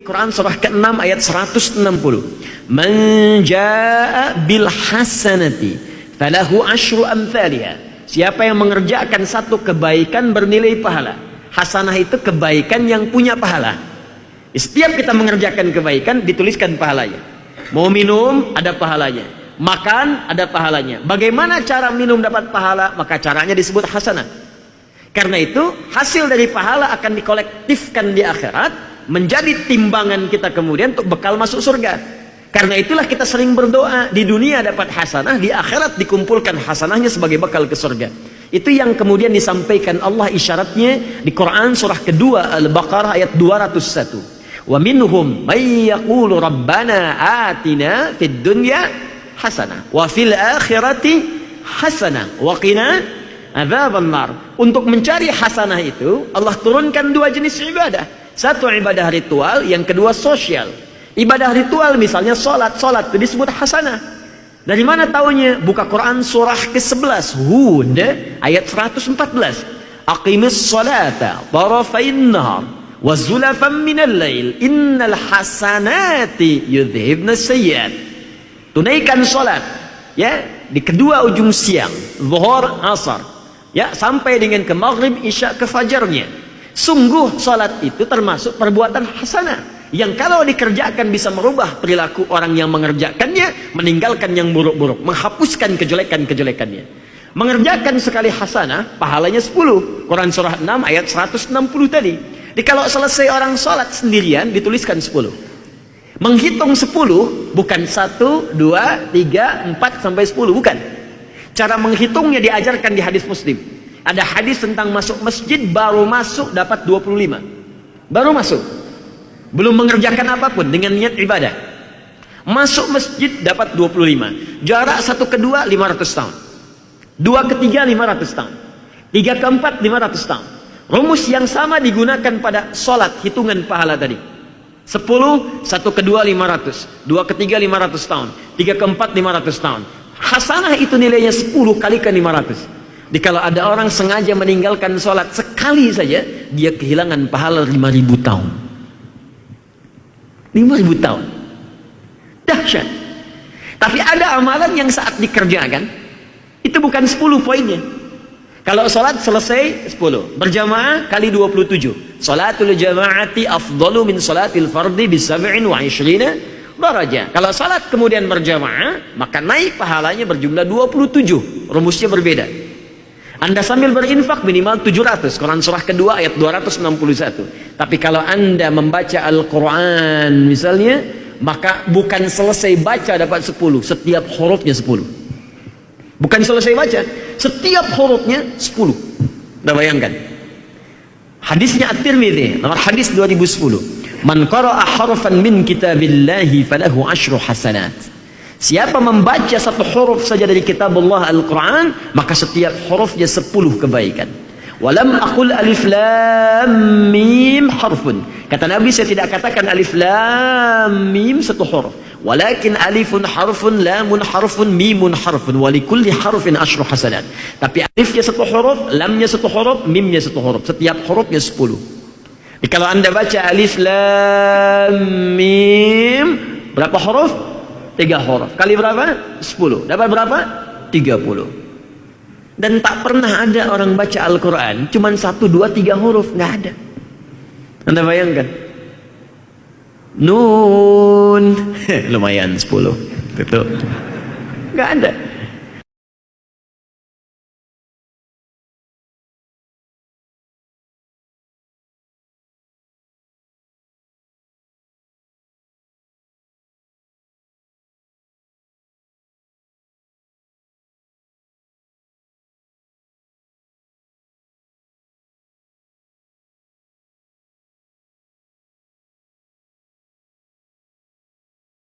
Quran surah ke-6 ayat 160. Man jaa bil hasanati falahu asyru amthaliha. Siapa yang mengerjakan satu kebaikan bernilai pahala. Hasanah itu kebaikan yang punya pahala. Setiap kita mengerjakan kebaikan dituliskan pahalanya. Mau minum ada pahalanya, makan ada pahalanya. Bagaimana cara minum dapat pahala? Maka caranya disebut hasanah. Karena itu hasil dari pahala akan dikolektifkan di akhirat menjadi timbangan kita kemudian untuk bekal masuk surga. Karena itulah kita sering berdoa, di dunia dapat hasanah, di akhirat dikumpulkan hasanahnya sebagai bekal ke surga. Itu yang kemudian disampaikan Allah isyaratnya di Quran surah kedua Al-Baqarah ayat 201. Wa minhum may yaqulu rabbana atina fid dunya hasanah wa fil akhirati hasanah wa qina adzaban nar. Untuk mencari hasanah itu Allah turunkan dua jenis ibadah. Satu ibadah ritual, yang kedua sosial. Ibadah ritual misalnya salat itu disebut hasanah. Dari mana taunya? Buka Quran surah ke-11 Hud ayat 114. Aqimis salata tarafain nahar wa zulafan minal lail innal hasanati yudhibna sayyiat. Tunaikan salat ya di kedua ujung siang, zuhur, asar. Ya, sampai dengan ke maghrib, isya, ke fajarnya. Sungguh salat itu termasuk perbuatan hasanah yang kalau dikerjakan bisa merubah perilaku orang yang mengerjakannya, meninggalkan yang buruk-buruk, menghapuskan kejelekan-kejelekannya. Mengerjakan sekali hasanah pahalanya 10. Quran surah 6 ayat 160 tadi. Jadi kalau selesai orang salat sendirian dituliskan 10. Menghitung 10 bukan 1 2 3 4 sampai 10, bukan. Cara menghitungnya diajarkan di hadis Muslim. Ada hadis tentang masuk masjid, baru masuk dapat 25. Baru masuk. Belum mengerjakan apapun dengan niat ibadah. Masuk masjid dapat 25. Jarak satu ke dua 500 tahun. Dua ke tiga 500 tahun. Tiga ke empat 500 tahun. Rumus yang sama digunakan pada sholat, hitungan pahala tadi. 10, satu ke dua 500. Dua ke tiga 500 tahun. Tiga ke empat 500 tahun. Hasanah itu nilainya 10 kali ke 500. Jadi kalau ada orang sengaja meninggalkan sholat sekali saja, dia kehilangan pahala 5.000 tahun. 5.000 tahun. Dahsyat. Tapi ada amalan yang saat dikerjakan, itu bukan 10 poinnya. Kalau sholat selesai 10. Berjamaah kali 27. Sholatul jama'ati afdalu min sholatil fardi bisab'in wa ishrina daraja. Kalau sholat kemudian berjamaah, maka naik pahalanya berjumlah 27. Rumusnya berbeda. Anda sambil berinfak minimal 700. Quran surah kedua ayat 261. Tapi kalau Anda membaca Al-Quran misalnya, maka bukan selesai baca dapat 10. Setiap hurufnya 10. Bukan selesai baca, setiap hurufnya 10. Anda bayangkan. Hadisnya At-Tirmidzi, nomor hadis 2010. Man qara'a harfan min kitabillahi falahu asyru hasanat. Siapa membaca satu huruf saja dari kitab Allah Al-Quran, maka setiap hurufnya 10 kebaikan. Walam aqul alif lam mim harfun. Kata Nabi, saya tidak katakan alif lam mim satu huruf. Walakin alifun harfun, lamun harfun, mimun harfun. Walikulli harfin asyru hasanat. Tapi alifnya satu huruf, lamnya satu huruf, mimnya satu huruf. Setiap hurufnya 10. Jadi kalau Anda baca alif lam mim, berapa huruf? 3 huruf. Kali berapa? 10. Dapat berapa? 30. Dan tak pernah ada orang baca Al-Quran cuman 1, 2, 3 huruf. Nggak ada. Anda bayangkan. Nun. Lumayan 10. Betul. Nggak ada.